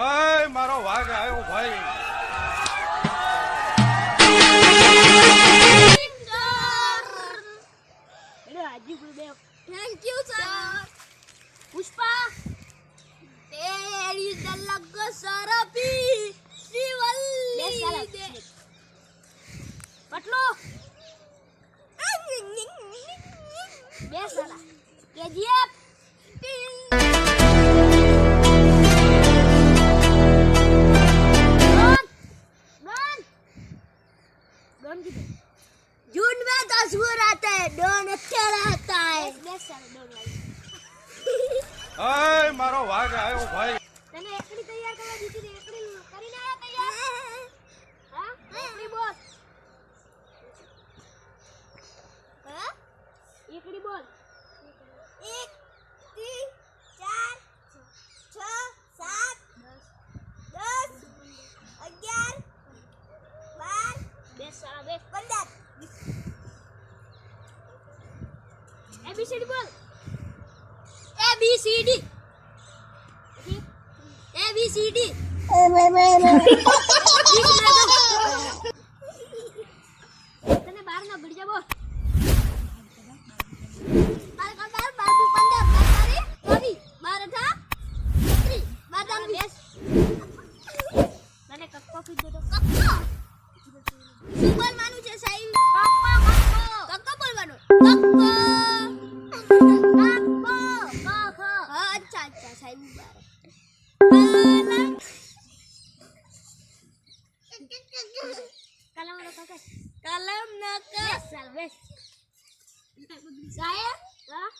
અય મારો વાઘ આવ્યો ભાઈ. Thank you sir. પુષ્પા તેરી દલગ સરપી શિવલ્લી દે પટલો બે સાલા કેજીએફ जून में 10 गुर आता है डॉन अच्छा रहता है અય મારો વાઘ આવ્યો ભાઈ. तने एकड़ी तैयार करवा दी थी एकड़ी કરીને આયા તૈયાર હા એકડી બોલ હા એકડી બોલ 1 3 4 6 7 10 11 12 બે સાલા બે 15 ABCD બોલ ABCD ABCD તને 12 ના ભડી જા બોલ 12 12 12 12 12 મને કક્કો કીધો તો કક્કો શું બોલવાનું છે સાહેબ કક્કો બોલવાનો કક્કો अच्छा अच्छा साहिब कलम न कर साल बेस साहेब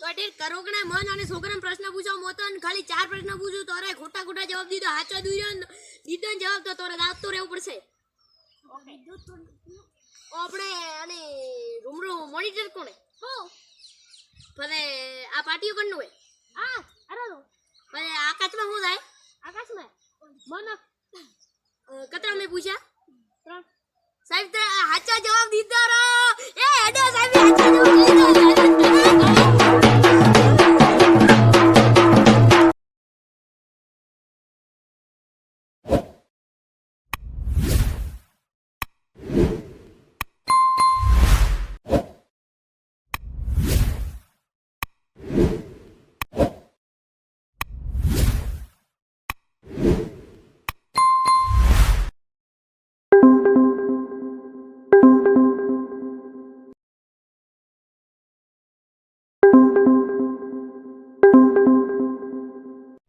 તો કરોકના મન અને છોકરાને પ્રશ્ન પૂછો મોતો અને ખાલી 4 પ્રશ્ન પૂછું તોરે ખોટા ખોટા જવાબ દીધો સાચો દીધો જવાબ તો તોરે દાંતો રહેવું પડશે ઓકે આપણે અને રૂમરો મોનિટર કોણે હો ભલે આ પાટીઓ કણનું હે આ અરે ભલે આકાશમાં શું થાય આકાશમાં મન કતરા મે પૂછ્યા 3 સાહેબ તો સાચો જવાબ દીધો રો એ હેડો સાહેબ સાચો જવાબ દીધો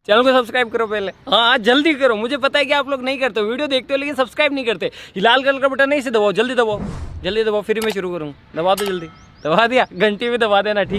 चैनल को सब्सक्राइब करो पहले, हाँ जल्दी करो, मुझे पता है कि आप लोग नहीं करते हो, वीडियो देखते हो लेकिन सब्सक्राइब नहीं करते। ये लाल कलर का बटन नहीं से दबाओ, जल्दी दबाओ, फिर मैं शुरू करूँ। दबा दो जल्दी, दबा दिया, घंटी में दबा देना, ठीक है।